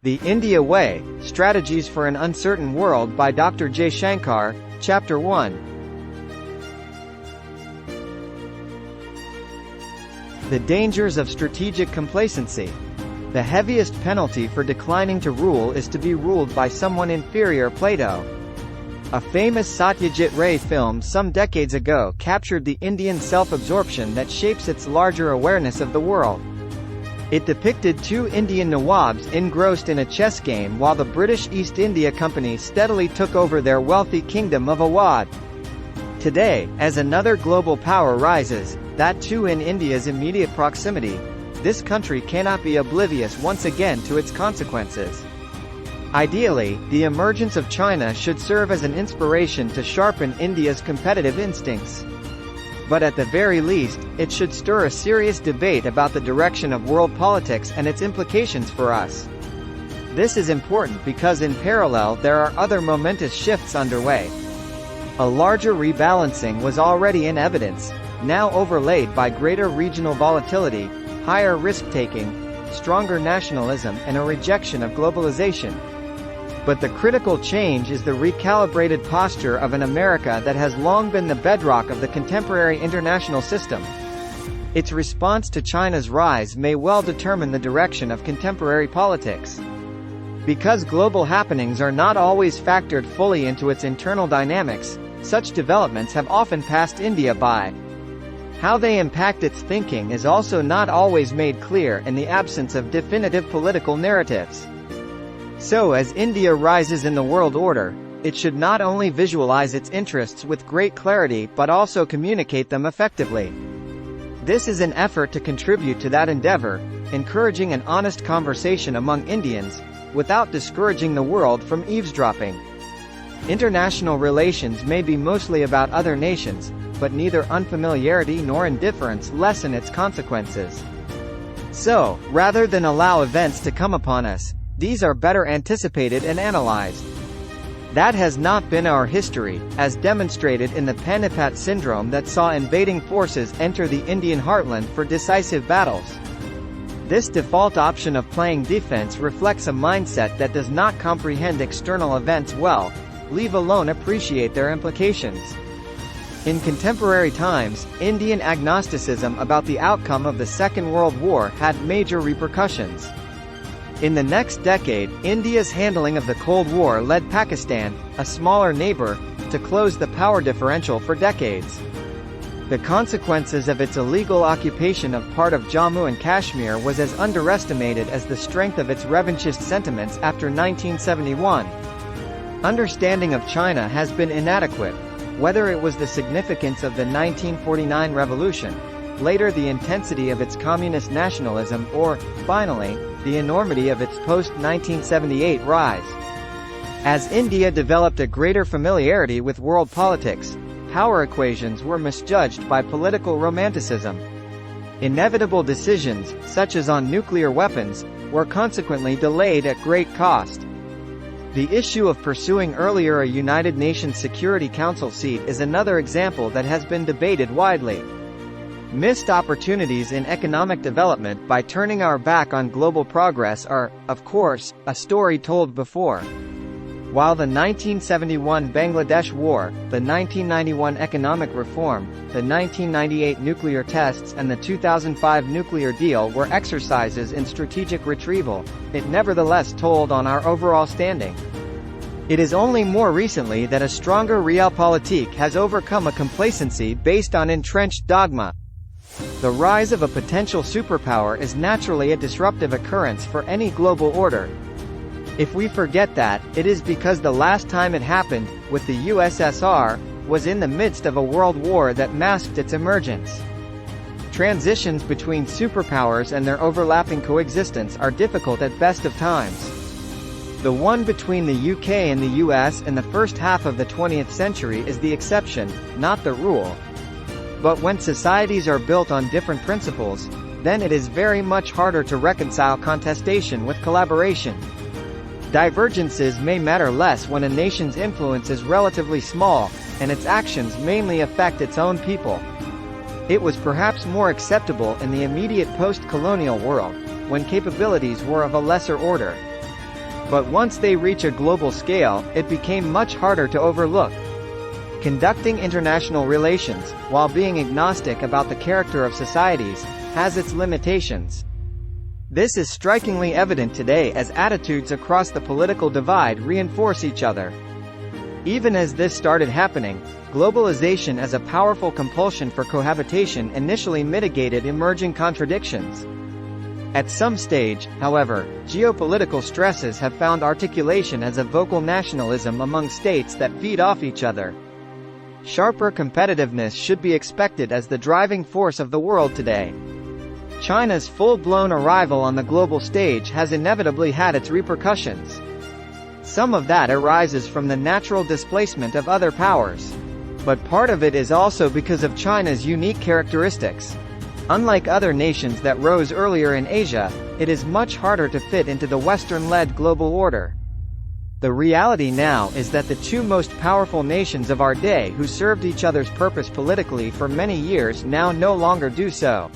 The India Way, Strategies for an Uncertain World by Dr. Jaishankar, Chapter 1. The Dangers of Strategic Complacency. The heaviest penalty for declining to rule is to be ruled by someone inferior. Plato. A famous Satyajit Ray film some decades ago captured the Indian self-absorption that shapes its larger awareness of the world. It depicted two Indian Nawabs engrossed in a chess game while the British East India Company steadily took over their wealthy kingdom of Awadh. Today, as another global power rises, that too in India's immediate proximity, this country cannot be oblivious once again to its consequences. Ideally, the emergence of China should serve as an inspiration to sharpen India's competitive instincts. But at the very least, it should stir a serious debate about the direction of world politics and its implications for us. This is important because in parallel there are other momentous shifts underway. A larger rebalancing was already in evidence, now overlaid by greater regional volatility, higher risk-taking, stronger nationalism and a rejection of globalization. But the critical change is the recalibrated posture of an America that has long been the bedrock of the contemporary international system. Its response to China's rise may well determine the direction of contemporary politics. Because global happenings are not always factored fully into its internal dynamics, such developments have often passed India by. How they impact its thinking is also not always made clear in the absence of definitive political narratives. So as India rises in the world order, it should not only visualize its interests with great clarity but also communicate them effectively. This is an effort to contribute to that endeavor, encouraging an honest conversation among Indians, without discouraging the world from eavesdropping. International relations may be mostly about other nations, but neither unfamiliarity nor indifference lessen its consequences. So, rather than allow events to come upon us, these are better anticipated and analyzed. That has not been our history, as demonstrated in the Panipat syndrome that saw invading forces enter the Indian heartland for decisive battles. This default option of playing defense reflects a mindset that does not comprehend external events well, leave alone appreciate their implications. In contemporary times, Indian agnosticism about the outcome of the Second World War had major repercussions. In the next decade, India's handling of the Cold War led Pakistan, a smaller neighbor, to close the power differential for decades. The consequences of its illegal occupation of part of Jammu and Kashmir was as underestimated as the strength of its revanchist sentiments after 1971. Understanding of China has been inadequate, whether it was the significance of the 1949 revolution, later the intensity of its communist nationalism or, finally, the enormity of its post-1978 rise. As India developed a greater familiarity with world politics, power equations were misjudged by political romanticism. Inevitable decisions, such as on nuclear weapons, were consequently delayed at great cost. The issue of pursuing earlier a United Nations Security Council seat is another example that has been debated widely. Missed opportunities in economic development by turning our back on global progress are, of course, a story told before. While the 1971 Bangladesh War, the 1991 economic reform, the 1998 nuclear tests and the 2005 nuclear deal were exercises in strategic retrieval, it nevertheless told on our overall standing. It is only more recently that a stronger realpolitik has overcome a complacency based on entrenched dogma. The rise of a potential superpower is naturally a disruptive occurrence for any global order. If we forget that, it is because the last time it happened, with the USSR, was in the midst of a world war that masked its emergence. Transitions between superpowers and their overlapping coexistence are difficult at best of times. The one between the UK and the US in the first half of the 20th century is the exception, not the rule. But when societies are built on different principles, then it is very much harder to reconcile contestation with collaboration. Divergences may matter less when a nation's influence is relatively small, and its actions mainly affect its own people. It was perhaps more acceptable in the immediate post-colonial world, when capabilities were of a lesser order. But once they reach a global scale, it became much harder to overlook. Conducting international relations, while being agnostic about the character of societies, has its limitations. This is strikingly evident today as attitudes across the political divide reinforce each other. Even as this started happening, globalization as a powerful compulsion for cohabitation initially mitigated emerging contradictions. At some stage, however, geopolitical stresses have found articulation as a vocal nationalism among states that feed off each other. Sharper competitiveness should be expected as the driving force of the world today. China's full-blown arrival on the global stage has inevitably had its repercussions. Some of that arises from the natural displacement of other powers. But part of it is also because of China's unique characteristics. Unlike other nations that rose earlier in Asia, it is much harder to fit into the Western-led global order. The reality now is that the two most powerful nations of our day who served each other's purpose politically for many years now no longer do so.